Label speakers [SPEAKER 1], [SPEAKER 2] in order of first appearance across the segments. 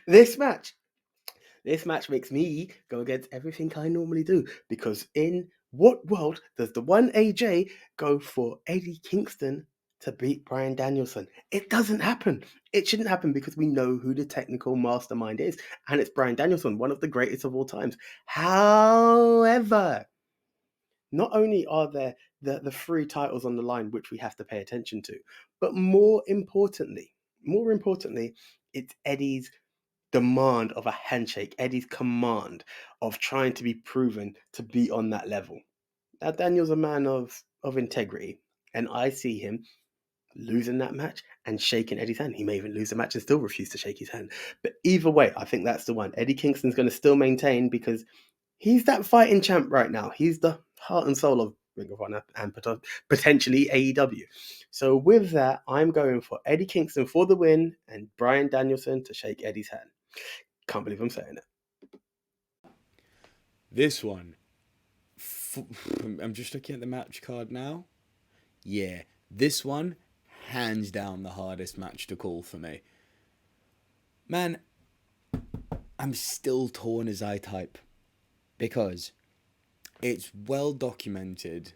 [SPEAKER 1] This match. This match makes me go against everything I normally do because in what world does the one AJ go for Eddie Kingston to beat Bryan Danielson? It doesn't happen. It shouldn't happen because we know who the technical mastermind is, and it's Bryan Danielson, one of the greatest of all times. However, not only are there the three titles on the line which we have to pay attention to, but more importantly, it's Eddie's demand of a handshake, Eddie's command of trying to be proven to be on that level. Now, Daniel's a man of integrity, and I see him losing that match and shaking Eddie's hand. He may even lose the match and still refuse to shake his hand. But either way, I think that's the one. Eddie Kingston's going to still maintain because he's that fighting champ right now. He's the heart and soul of Ring of Honor and potentially AEW. So with that, I'm going for Eddie Kingston for the win and Bryan Danielson to shake Eddie's hand. Can't believe I'm saying it.
[SPEAKER 2] This one, I'm just looking at the match card now. Yeah, this one, hands down the hardest match to call for me. Man, I'm still torn as I type because it's well documented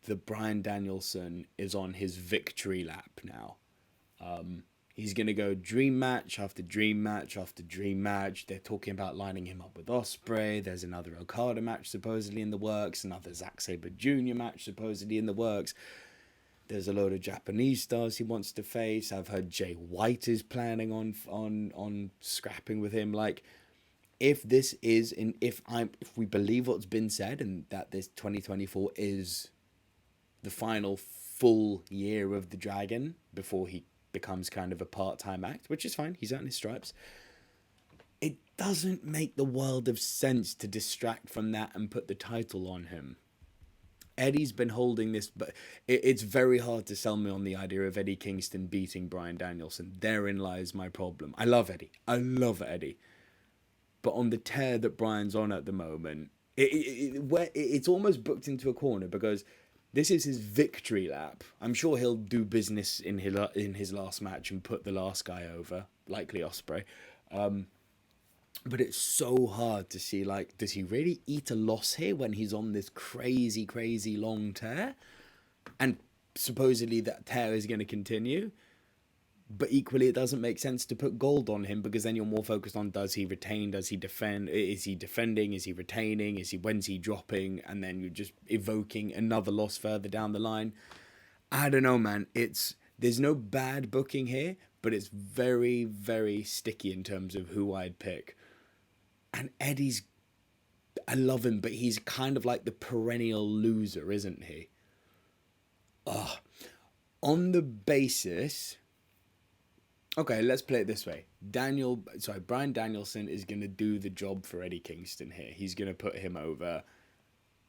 [SPEAKER 2] that Bryan Danielson is on his victory lap now. He's going to go dream match after dream match after dream match. They're talking about lining him up with Ospreay. There's another Okada match supposedly in the works. Another Zack Sabre Jr. match supposedly in the works. There's a load of Japanese stars he wants to face. I've heard Jay White is planning on scrapping with him. Like, if this is if we believe what's been said and that this 2024 is the final full year of the Dragon before he becomes kind of a part-time act, which is fine, he's earned his stripes, it doesn't make the world of sense to distract from that and put the title on him. Eddie's been holding this, but it's very hard to sell me on the idea of Eddie Kingston beating Bryan Danielson. Therein lies my problem. I love Eddie. But on the tear that Bryan's on at the moment, it's almost booked into a corner because this is his victory lap. I'm sure he'll do business in his last match and put the last guy over, likely Ospreay. But it's so hard to see, like, does he really eat a loss here when he's on this crazy, crazy long tear? And supposedly that tear is going to continue. But equally, it doesn't make sense to put gold on him because then you're more focused on, does he retain, does he defend, is he defending, is he retaining, when's he dropping, and then you're just evoking another loss further down the line. I don't know, man. There's no bad booking here, but it's very, very sticky in terms of who I'd pick. And Eddie's, I love him, but he's kind of like the perennial loser, isn't he? On the basis... Okay, let's play it this way. Bryan Danielson is going to do the job for Eddie Kingston here. He's going to put him over.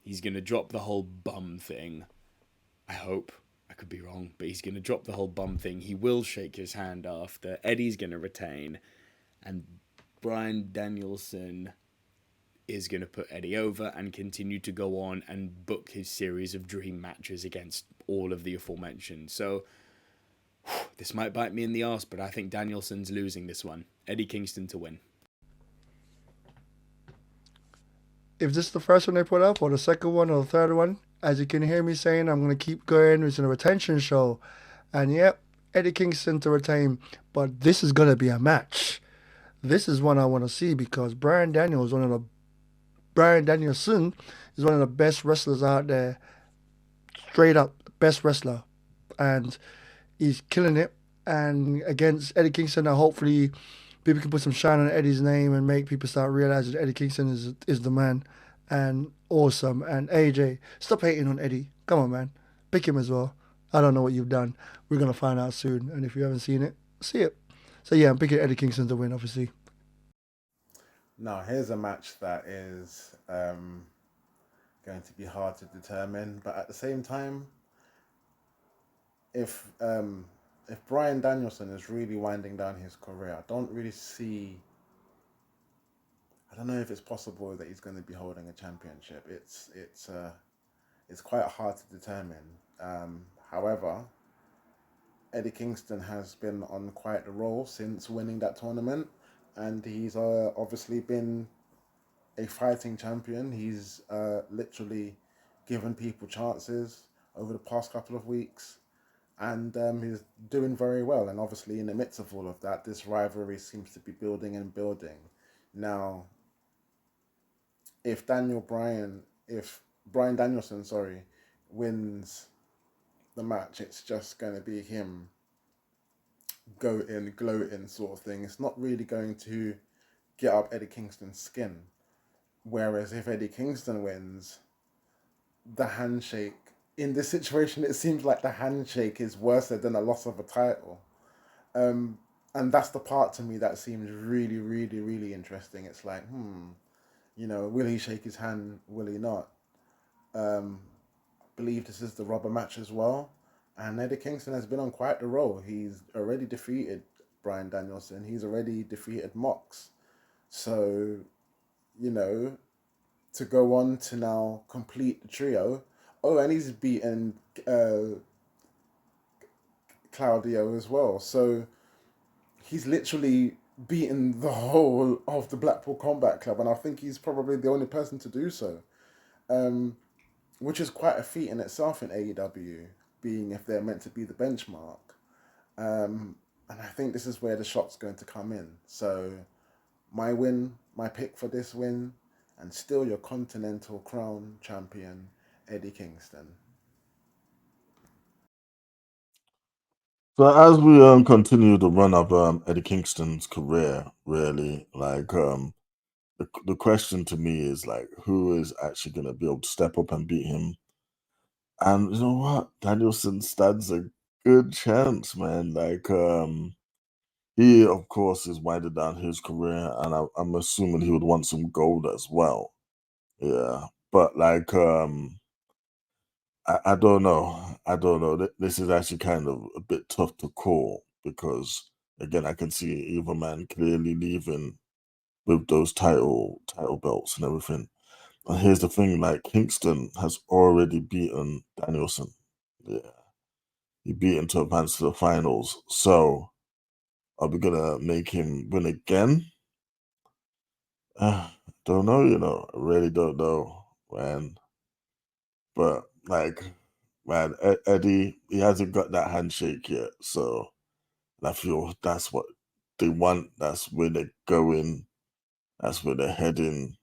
[SPEAKER 2] He's going to drop the whole bum thing. I hope. I could be wrong, but he's going to drop the whole bum thing. He will shake his hand after. Eddie's going to retain. And Bryan Danielson is going to put Eddie over and continue to go on and book his series of dream matches against all of the aforementioned. So... this might bite me in the arse, but I think Danielson's losing this one. Eddie Kingston to win.
[SPEAKER 3] If this is the first one they put up, or the second one, or the third one, as you can hear me saying, I'm going to keep going. It's a retention show. And yep, Eddie Kingston to retain. But this is going to be a match. This is one I want to see because Bryan Danielson is one of the best wrestlers out there. Straight up, best wrestler. And he's killing it. And against Eddie Kingston, hopefully people can put some shine on Eddie's name and make people start realizing Eddie Kingston is the man and awesome. And AJ, stop hating on Eddie. Come on, man. Pick him as well. I don't know what you've done. We're going to find out soon. And if you haven't seen it, see it. So, yeah, I'm picking Eddie Kingston to win, obviously.
[SPEAKER 4] Now, here's a match that is going to be hard to determine. But at the same time, if Bryan Danielson is really winding down his career, I don't know if it's possible that he's going to be holding a championship. It's quite hard to determine. However, Eddie Kingston has been on quite the roll since winning that tournament, and he's obviously been a fighting champion. He's literally given people chances over the past couple of weeks, and he's doing very well. And obviously, in the midst of all of that, this rivalry seems to be building and building. Now, if Bryan Danielson, sorry, wins the match, it's just going to be him gloating sort of thing. It's not really going to get up Eddie Kingston's skin. Whereas if Eddie Kingston wins, the handshake in this situation, it seems like the handshake is worse than a loss of a title. Um, and that's the part to me that seems really, really, really interesting. It's like, will he shake his hand? Will he not? Um, believe this is the rubber match as well. And Eddie Kingston has been on quite the roll. He's already defeated Bryan Danielson. He's already defeated Mox. So, you know, to go on to now complete the trio. Oh, and he's beaten Claudio as well. So he's literally beaten the whole of the Blackpool Combat Club, and I think he's probably the only person to do so. Um, which is quite a feat in itself in AEW, being if they're meant to be the benchmark. And I think this is where the shot's going to come in. So my pick for this win, and still your Continental Crown champion, Eddie Kingston.
[SPEAKER 5] So as we continue the run of Eddie Kingston's career, really, like the question to me is like, who is actually going to be able to step up and beat him? And you know what, Danielson stands a good chance, man. Like he of course is winding down his career, and I'm assuming he would want some gold as well. Yeah, but like I don't know. I don't know. This is actually kind of a bit tough to call because again, I can see Eva Man clearly leaving with those title belts and everything. And here's the thing: like Kingston has already beaten Danielson. Yeah, he beat him to advance to the finals. So are we gonna make him win again? Don't know. I really don't know, man. But like, man, Eddie, he hasn't got that handshake yet. So I feel that's what they want. That's where they're going. That's where they're heading.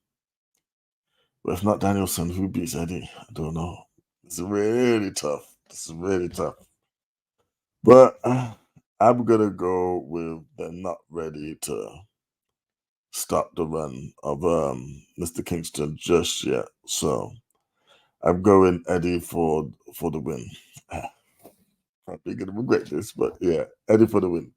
[SPEAKER 5] But if not Danielson, who beats Eddie? I don't know. It's really tough. It's really tough. But I'm gonna go with they're not ready to stop the run of Mr. Kingston just yet. So I'm going Eddie for the win. Probably gonna regret this, but yeah, Eddie for the win.